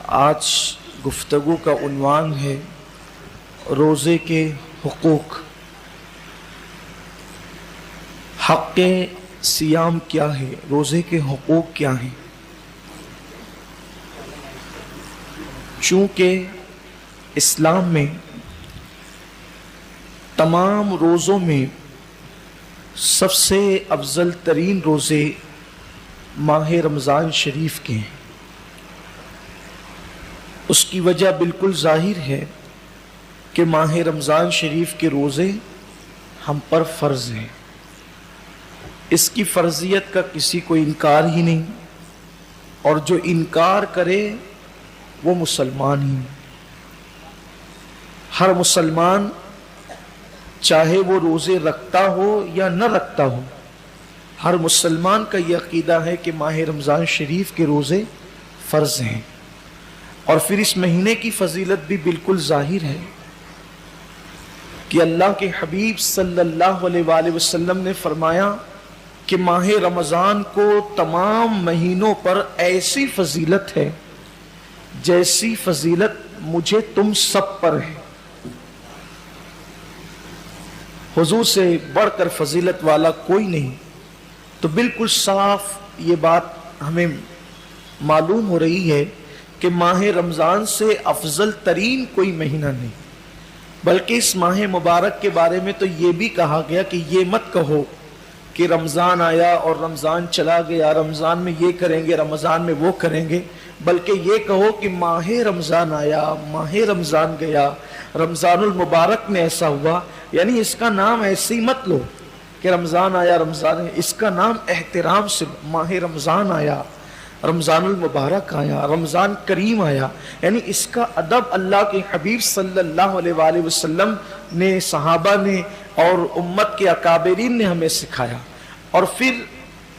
आज गुफ्तगू का उन्वान है रोज़े के हुकूक। हक़ सियाम क्या है, रोज़े के हुकूक क्या हैं। चूँकि इस्लाम में तमाम रोज़ों में सबसे अफजल तरीन रोज़े माह रमज़ान शरीफ के हैं, उसकी वजह बिल्कुल ज़ाहिर है कि माह रमज़ान शरीफ के रोज़े हम पर फ़र्ज़ हैं। इसकी फ़र्ज़ियत का किसी को इनकार ही नहीं, और जो इनकार करे वो मुसलमान ही नहीं। हर मुसलमान चाहे वो रोज़े रखता हो या न रखता हो, हर मुसलमान का ये अक़ीदा है कि माह रमज़ान शरीफ के रोज़े फ़र्ज़ हैं। और फिर इस महीने की फजीलत भी बिल्कुल ज़ाहिर है कि अल्लाह के हबीब सल्लल्लाहु अलैहि वसल्लम ने फरमाया कि माह रमज़ान को तमाम महीनों पर ऐसी फजीलत है जैसी फजीलत मुझे तुम सब पर है। हुजूर से बढ़कर फजीलत वाला कोई नहीं। तो बिल्कुल साफ ये बात हमें मालूम हो रही है कि माह रमज़ान से अफजल तरीन कोई महीना नहीं। बल्कि इस माह मुबारक के बारे में तो ये भी कहा गया कि ये मत कहो कि रमज़ान आया और रमज़ान चला गया, रमज़ान में ये करेंगे, रमज़ान में वो करेंगे, बल्कि ये कहो कि माह रमज़ान आया, माह रमज़ान गया, रमज़ानुल मुबारक में ऐसा हुआ। यानी इसका नाम ऐसे ही मत लो कि रमज़ान आया रमज़ान है, इसका नाम एहतराम से माह रमज़ान आया, रमज़ानुल मुबारक आया, रमज़ान करीम आया। यानी इसका अदब अल्लाह के हबीब सल्लल्लाहु अलैहि वसल्लम ने, सहाबा ने और उम्मत के अकाबरीन ने हमें सिखाया। और फिर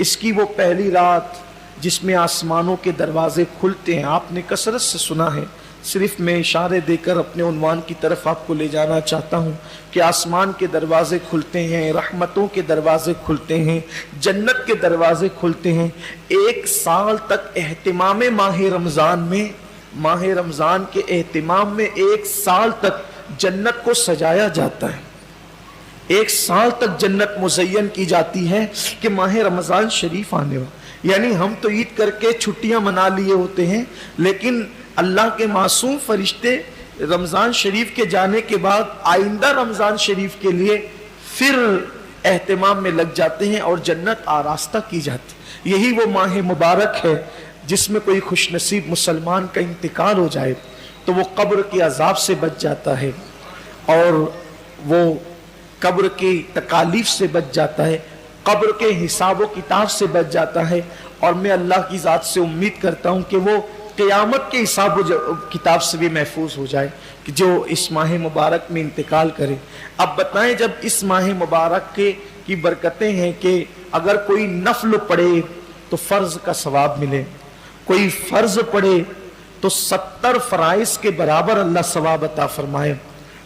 इसकी वो पहली रात जिसमें आसमानों के दरवाजे खुलते हैं, आपने कसरत से सुना है। सिर्फ मैं इशारे देकर अपने उन्वान की तरफ आपको ले जाना चाहता हूँ कि आसमान के दरवाजे खुलते हैं, रहमतों के दरवाजे खुलते हैं, जन्नत के दरवाजे खुलते हैं। एक साल तक एहतिमाम माह रमज़ान में, माह रमज़ान के एहतिमाम में एक साल तक जन्नत को सजाया जाता है। एक साल तक जन्नत मुज़य्यन की जाती है कि माह रमज़ान शरीफ आने वाला। यानी हम तो ईद करके छुट्टियां मना लिए होते हैं, लेकिन अल्लाह के मासूम फरिश्ते रमज़ान शरीफ के जाने के बाद आइंदा रमज़ान शरीफ के लिए फिर एहतिमाम में लग जाते हैं और जन्नत आरास्ता की जाती। यही वो माह मुबारक है जिसमें कोई खुशनसीब मुसलमान का इंतकाल हो जाए तो वो कब्र के अजाब से बच जाता है और वो कब्र की तकालीफ से बच जाता है, कब्र के हिसाब व किताब से बच जाता है। और मैं अल्लाह की ज़ात से उम्मीद करता हूँ कि वो क़यामत के हिसाब व किताब से भी महफूज हो जाए कि जो इस माह मुबारक में इंतकाल करे। अब बताएं, जब इस माह मुबारक की बरकतें हैं कि अगर कोई नफल पढ़े तो फ़र्ज़ का सवाब मिले, कोई फ़र्ज़ पढ़े तो 70 फ़राइज़ के बराबर अल्लाह सवाब अता फरमाए।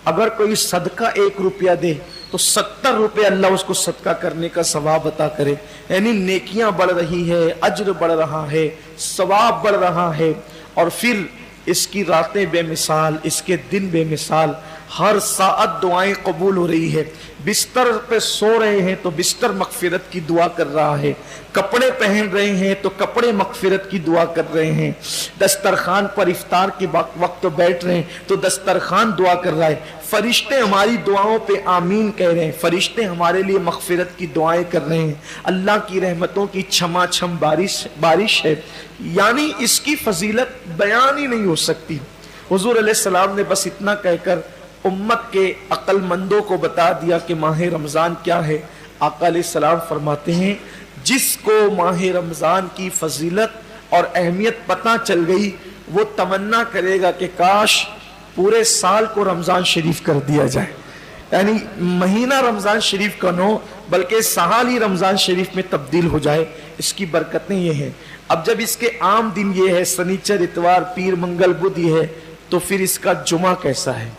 अगर कोई सदका 1 रुपया दे तो 70 रुपये अल्लाह उसको सदका करने का सवाब अता करे। यानी नेकियां बढ़ रही है, अज्र बढ़ रहा है, सवाब बढ़ रहा है। और फिर इसकी रातें बेमिसाल, इसके दिन बेमिसाल, हर साअत दुआएं कबूल हो रही है। बिस्तर पे सो रहे हैं तो बिस्तर मगफिरत की दुआ कर रहा है, कपड़े पहन रहे हैं तो कपड़े मगफिरत की दुआ कर रहे हैं, दस्तरखान पर इफ्तार के वक्त बैठ रहे हैं तो दस्तरखान दुआ कर रहा है। फरिश्ते हमारी दुआओं पे आमीन कह रहे हैं, फरिश्ते हमारे लिए मगफिरत की दुआएं कर रहे हैं। अल्लाह की रहमतों की छमा छम बारिश है। यानी इसकी फजीलत बयान ही नहीं हो सकती। हुजूर अलैहिस्सलाम ने बस इतना कहकर उम्मत के अक्लमंदों को बता दिया कि माह रमज़ान क्या है। आका अलैहिस्सलाम फरमाते हैं, जिसको माह रमज़ान की फजीलत और अहमियत पता चल गई वो तमन्ना करेगा कि काश पूरे साल को रमज़ान शरीफ कर दिया जाए। यानी महीना रमज़ान शरीफ का न हो बल्कि साल ही रमज़ान शरीफ में तब्दील हो जाए। इसकी बरकतें ये हैं। अब जब इसके आम दिन ये है, शनिचर इतवार पीर मंगल बुध ये है, तो फिर इसका जुमा कैसा है?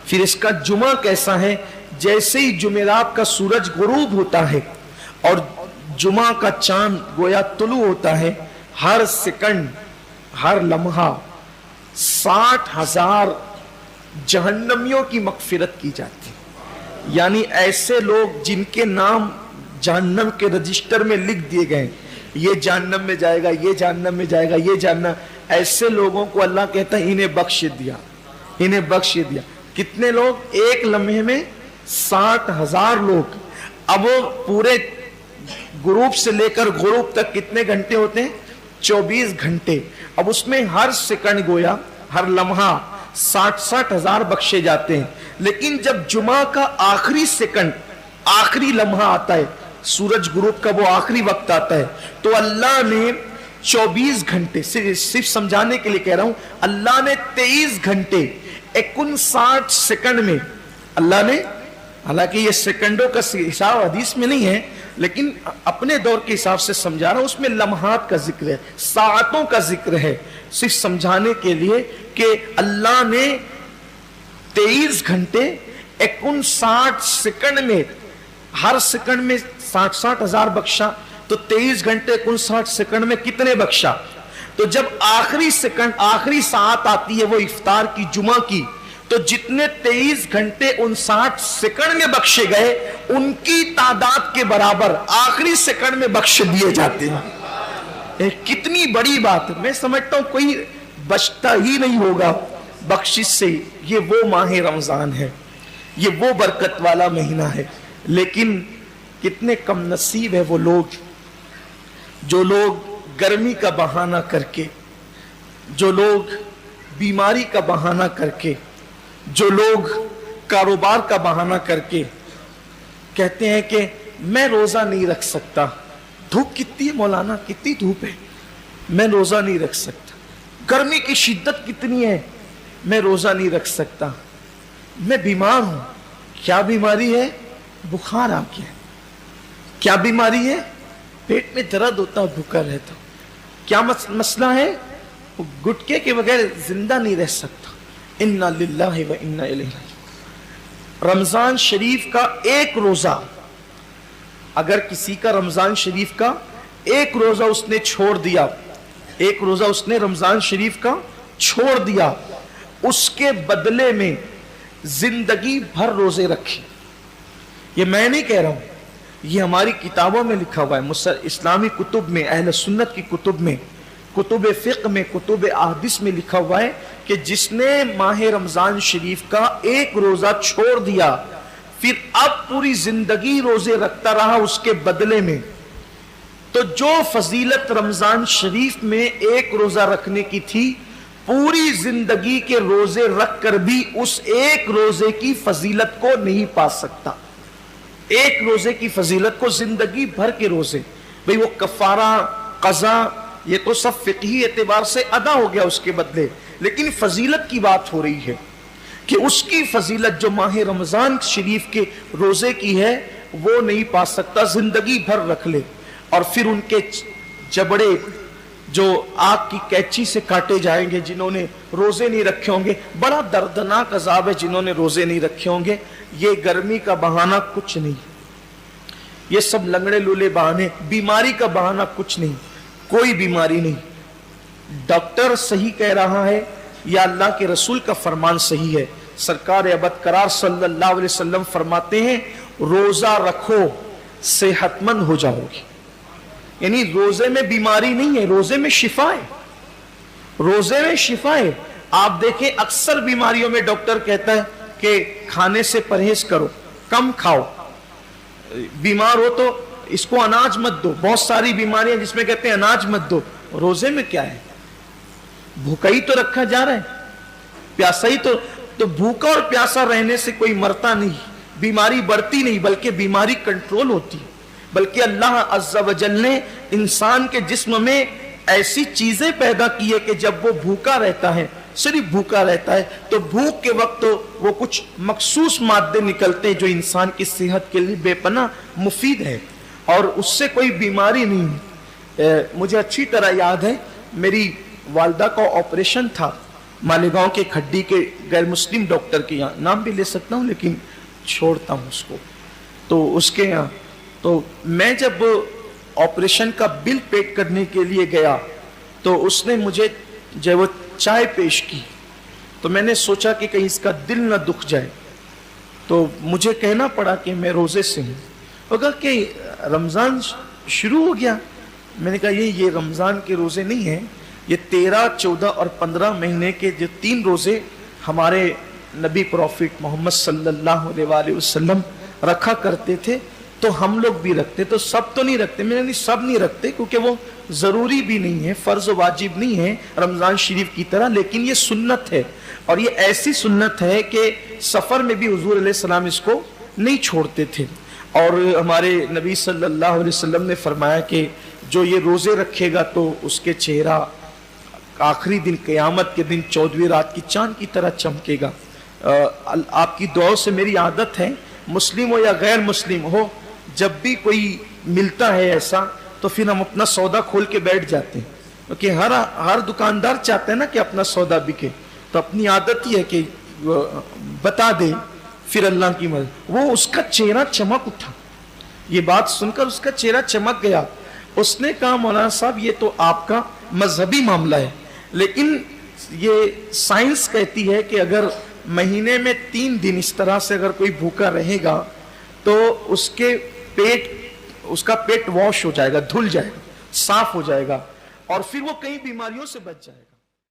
फिर इसका जुमा कैसा है? जैसे ही जुमेरात का सूरज गुरूब होता है और जुमा का चांद गोया तुलू होता है, हर सेकंड, हर लम्हा, 60,000 जहन्नमियों की मगफिरत की जाती है। यानी ऐसे लोग जिनके नाम जहन्नम के रजिस्टर में लिख दिए गए, ये जहन्नम में जाएगा, ये जहन्नम में जाएगा, ये जहन्नम, ऐसे लोगों को अल्लाह कहता है इन्हें बख्श दिया, इन्हें बख्श दिया। कितने लोग? एक लम्हे में 60,000 लोग। अब वो पूरे ग्रुप से लेकर ग्रुप तक कितने घंटे होते हैं? 24 घंटे। अब उसमें हर सेकंड गोया हर लम्हा 60,000 बख्शे जाते हैं। लेकिन जब जुमा का आखिरी सेकंड, आखिरी लम्हा आता है, सूरज ग्रुप का वो आखिरी वक्त आता है, तो अल्लाह ने 24 घंटे, सिर्फ समझाने के लिए कह रहा हूं, अल्लाह ने 23 घंटे 59 सेकंड में अल्लाह ने, हालांकि ये सेकंडों का हिसाब हदीस में नहीं है, लेकिन अपने दौर के हिसाब से समझा रहा हूं, उसमें लम्हात का जिक्र है, सातों का जिक्र है, सिर्फ समझाने के लिए कि अल्लाह ने 23 घंटे 59 सेकंड में, हर सेकंड में 60,000 बख्शा, तो 23 घंटे 59 सेकंड में कितने बख्शा? तो जब आखिरी सेकंड, आखिरी सात आती है वो इफ्तार की, जुमा की, तो जितने 23 घंटे 59 सेकंड में बख्शे गए, उनकी तादाद के बराबर आखिरी सेकंड में बख्श दिए जाते हैं। कितनी बड़ी बात है। मैं समझता हूं कोई बचता ही नहीं होगा बख्शिश से। ये वो माह रमजान है, ये वो बरकत वाला महीना है। लेकिन कितने कम नसीब है वो लोग, जो लोग गर्मी का बहाना करके, जो लोग बीमारी का बहाना करके, जो लोग कारोबार का बहाना करके कहते हैं कि मैं रोजा नहीं रख सकता। धूप कितनी है मौलाना, कितनी धूप है, मैं रोजा नहीं रख सकता। गर्मी की शिद्दत कितनी है, मैं रोजा नहीं रख सकता। मैं बीमार हूं। क्या बीमारी है? बुखार आ गया। क्या बीमारी है? पेट में दर्द होता है, भूखा रहता हूं। क्या मसला है? गुटके के बगैर जिंदा नहीं रह सकता। इन्ना लिल्लाहि व इन्ना इलैहि राजिऊन। रमजान शरीफ का एक रोजा, अगर किसी का रमजान शरीफ का एक रोजा उसने छोड़ दिया, एक रोजा उसने रमजान शरीफ का छोड़ दिया, उसके बदले में जिंदगी भर रोजे रखे। ये मैं नहीं कह रहा हूं, ये हमारी किताबों में लिखा हुआ है, इस्लामी कुतुब में, अहले सुन्नत की कुतुब में, कुतुब फिक्र में, कुतुब अहदीस में लिखा हुआ है कि जिसने माह रमजान शरीफ का एक रोजा छोड़ दिया, फिर अब पूरी जिंदगी रोजे रखता रहा उसके बदले में, तो जो फजीलत रमजान शरीफ में एक रोजा रखने की थी, पूरी जिंदगी के रोजे रख कर भी उस एक रोजे की फजीलत को नहीं पा सकता। एक रोजे की फजीलत को जिंदगी भर के रोजे, भाई वो कफारा, कज़ा, ये तो सब फिक़ही एतबार से अदा हो गया उसके बदले, लेकिन फजीलत की बात हो रही है कि उसकी फजीलत जो माह रमजान शरीफ के रोजे की है वो नहीं पा सकता, जिंदगी भर रख ले। और फिर उनके जबड़े जो आग की कैंची से काटे जाएंगे जिन्होंने रोजे नहीं रखे होंगे। बड़ा दर्दनाक अजाब है जिन्होंने रोजे नहीं रखे होंगे। ये गर्मी का बहाना कुछ नहीं, ये सब लंगड़े लूले बहाने, बीमारी का बहाना कुछ नहीं, कोई बीमारी नहीं। डॉक्टर सही कह रहा है या अल्लाह के रसूल का फरमान सही है? सरकार अबद करार सल्लल्लाहु अलैहि वसल्लम फरमाते हैं, रोजा रखो सेहतमंद हो जाओगे। यानी रोजे में बीमारी नहीं है, रोजे में शिफा है, रोजे में शिफा है। आप देखें अक्सर बीमारियों में डॉक्टर कहता है कि खाने से परहेज करो, कम खाओ, बीमार हो तो इसको अनाज मत दो। बहुत सारी बीमारियां जिसमें कहते हैं अनाज मत दो। रोजे में क्या है? भूखा ही तो रखा जा रहा है, प्यासा ही तो भूखा और प्यासा रहने से कोई मरता नहीं, बीमारी बढ़ती नहीं, बल्कि बीमारी कंट्रोल होती है। बल्कि अल्लाह अज़्ज़ा व जल ने इंसान के जिस्म में ऐसी चीजें पैदा की है कि जब वो भूखा रहता है, सिर्फ भूखा रहता है, तो भूख के वक्त तो वो कुछ मखसूस मादे निकलते हैं जो इंसान की सेहत के लिए बेपनाह मुफीद है और उससे कोई बीमारी नहीं। मुझे अच्छी तरह याद है, मेरी वालदा का ऑपरेशन था मालेगांव के खड्डी के गैर मुस्लिम डॉक्टर के यहाँ, नाम भी ले सकता हूँ लेकिन छोड़ता हूँ उसको, तो उसके यहाँ। तो मैं जब ऑपरेशन का बिल पेड करने के लिए गया तो उसने मुझे जब वो चाय पेश की, تو میں نے سوچا کہ کہیں اس کا دل نہ دکھ جائے، تو مجھے کہنا پڑا کہ میں روزے سے ہوں۔ وہ کہا کہ رمضان شروع ہو گیا۔ میں نے کہا یہ رمضان کے روزے نہیں ہیں، یہ 13، 14 اور 15 مہینے کے جو 3 روزے ہمارے نبی پروفٹ محمد صلی اللہ علیہ وآلہ وسلم رکھا کرتے تھے، تو ہم لوگ بھی رکھتے، تو سب تو نہیں رکھتے۔ میں نے نہیں، سب نہیں رکھتے کیونکہ وہ ضروری بھی نہیں ہے، فرض و واجب نہیں ہے رمضان شریف کی طرح، لیکن یہ سنت ہے، اور یہ ایسی سنت ہے کہ سفر میں بھی حضور علیہ السلام اس کو نہیں چھوڑتے تھے۔ اور ہمارے نبی صلی اللہ علیہ وسلم نے فرمایا کہ جو یہ روزے رکھے گا تو اس کے چہرہ آخری دن قیامت کے دن 14ویں رات کی چاند کی طرح چمکے گا۔ آپ کی دعاؤں سے میری عادت ہے، مسلم ہو یا غیر مسلم ہو، جب بھی کوئی ملتا ہے ایسا تو پھر ہم اپنا سودا کھول کے بیٹھ جاتے ہیں، کیونکہ ہر دکاندار چاہتا ہے نا کہ اپنا سودا بکے، تو اپنی عادت ہی ہے کہ بتا دے، پھر اللہ کی مدد۔ وہ اس کا چہرہ چمک اٹھا، یہ بات سن کر اس کا چہرہ چمک گیا۔ اس نے کہا مولانا صاحب یہ تو آپ کا مذہبی معاملہ ہے، لیکن یہ سائنس کہتی ہے کہ اگر مہینے میں 3 دن اس طرح سے اگر کوئی بھوکا رہے گا تو اس کا پیٹ واش ہو جائے گا، دھل جائے گا، صاف ہو جائے گا، اور پھر وہ کئی بیماریوں سے بچ جائے گا۔